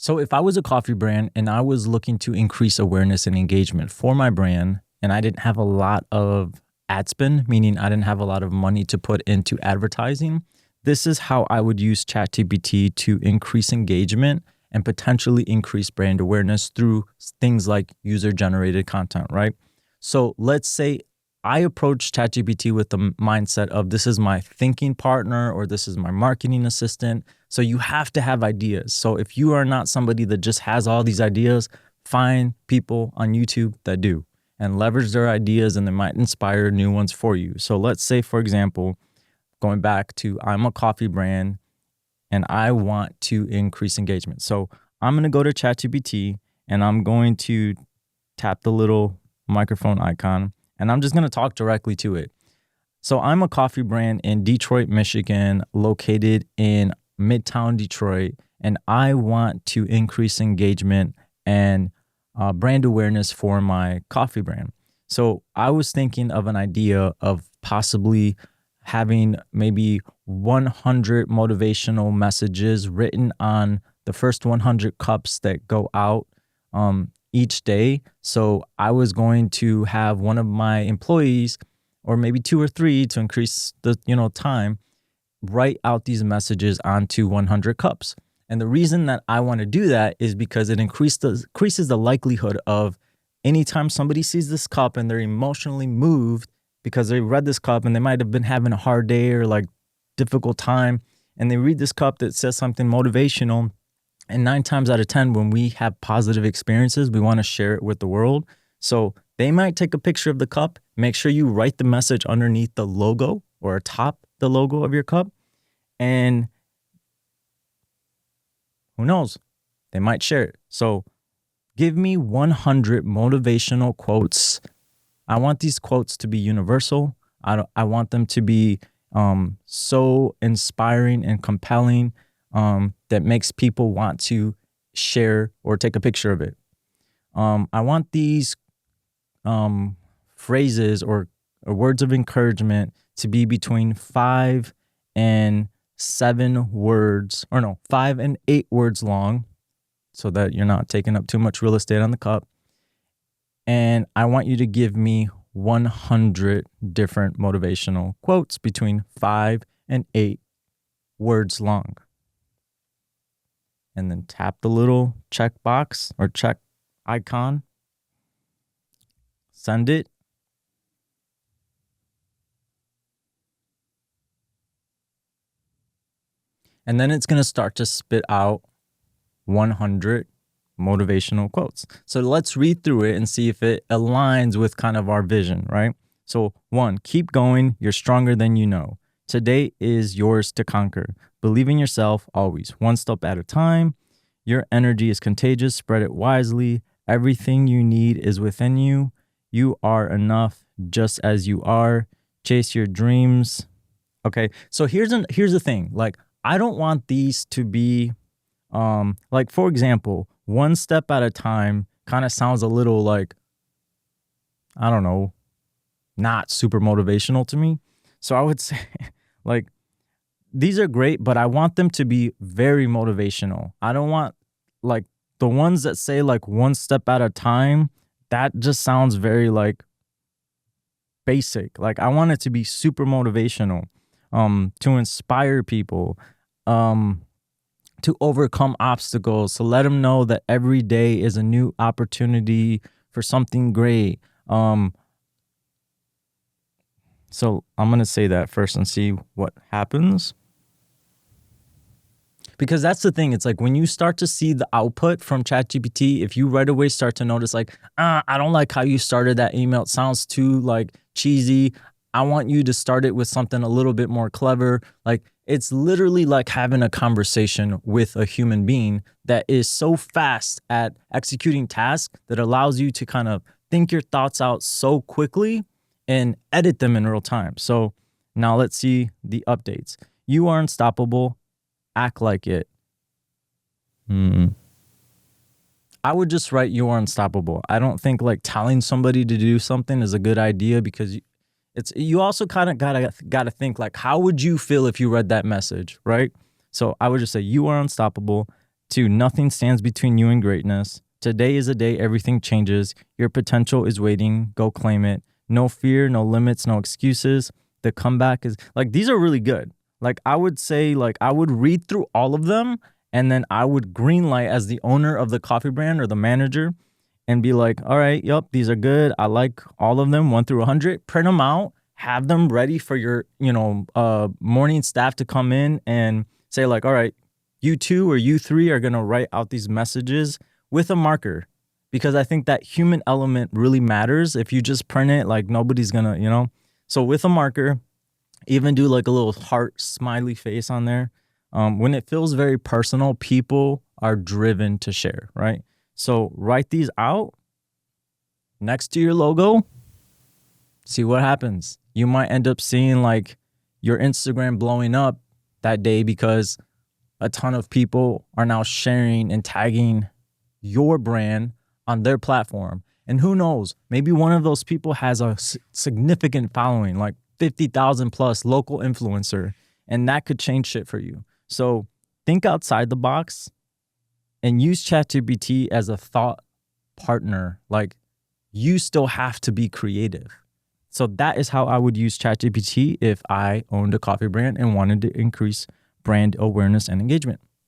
So if I was a coffee brand and I was looking to increase awareness and engagement for my brand, and I didn't have a lot of ad spend, meaning I didn't have a lot of money to put into advertising, this is how I would use ChatGPT to increase engagement and potentially increase brand awareness through things like user generated content, right? So let's say I approach ChatGPT with the mindset of this is my thinking partner or this is my marketing assistant. So you have to have ideas. So if you are not somebody that just has all these ideas, find people on YouTube that do and leverage their ideas, and they might inspire new ones for you. So let's say, for example, going back to I'm a coffee brand and I want to increase engagement. So I'm going to go to ChatGPT and I'm going to tap the little microphone icon and I'm just going to talk directly to it. So I'm a coffee brand in Detroit, Michigan, located in Midtown Detroit, and I want to increase engagement and brand awareness for my coffee brand. So I was thinking of an idea of possibly having maybe 100 motivational messages written on the first 100 cups that go out each day. So I was going to have one of my employees, or maybe two or three to increase the time, write out these messages onto 100 cups. And the reason that I want to do that is because it increases the likelihood of anytime somebody sees this cup and they're emotionally moved because they read this cup and they might have been having a hard day or like difficult time, and they read this cup that says something motivational. And 9 times out of 10, when we have positive experiences, we want to share it with the world. So they might take a picture of the cup. Make sure you write the message underneath the logo or atop the logo of your cup. And who knows? They might share it. So give me 100 motivational quotes. I want these quotes to be universal. I want them to be so inspiring and compelling that makes people want to share or take a picture of it. I want these phrases or words of encouragement to be between 5 and 7 words, or no, 5 and 8 words long, so that you're not taking up too much real estate on the cup. And I want you to give me 100 different motivational quotes between 5 and 8 words long. And then tap the little check box or check icon. Send it. And then it's going to start to spit out 100 motivational quotes. So let's read through it and see if it aligns with kind of our vision, right? So 1, keep going. You're stronger than you know. Today is yours to conquer. Believe in yourself always, one step at a time. Your energy is contagious. Spread it wisely. Everything you need is within you. You are enough just as you are. Chase your dreams. Okay, so here's the thing. Like, I don't want these to be, like, for example, one step at a time kind of sounds a little like, I don't know, not super motivational to me. So I would say, like, these are great, but I want them to be very motivational. I don't want, like, the ones that say, like, one step at a time, that just sounds very, like, basic. Like, I want it to be super motivational, to inspire people, to overcome obstacles, to let them know that every day is a new opportunity for something great. So I'm going to say that first and see what happens. Because that's the thing. It's like when you start to see the output from ChatGPT, if you right away start to notice like, I don't like how you started that email. It sounds too like cheesy. I want you to start it with something a little bit more clever. Like, it's literally like having a conversation with a human being that is so fast at executing tasks that allows you to kind of think your thoughts out so quickly and edit them in real time. So now let's see the updates. You are unstoppable. Act like it. I would just write you are unstoppable. I don't think like telling somebody to do something is a good idea, because you also kind of gotta think like, how would you feel if you read that message, right? So I would just say you are unstoppable. 2, nothing stands between you and greatness. Today is a day everything changes. Your potential is waiting. Go claim it. No fear, no limits, no excuses. The comeback is like, these are really good. Like, I would say, like, I would read through all of them and then I would greenlight as the owner of the coffee brand or the manager and be like, all right, yep, these are good. I like all of them, 1 through 100. Print them out, have them ready for your, morning staff to come in and say like, all right, you 2 or you 3 are going to write out these messages with a marker, because I think that human element really matters. If you just print it, like nobody's going to, so with a marker, even do like a little heart smiley face on there. When it feels very personal, people are driven to share, right? So write these out next to your logo, see what happens. You might end up seeing like your Instagram blowing up that day because a ton of people are now sharing and tagging your brand on their platform. And who knows, maybe one of those people has a significant following, like 50,000 plus local influencer, and that could change shit for you. So think outside the box and use ChatGPT as a thought partner. Like, you still have to be creative. So that is how I would use ChatGPT if I owned a coffee brand and wanted to increase brand awareness and engagement.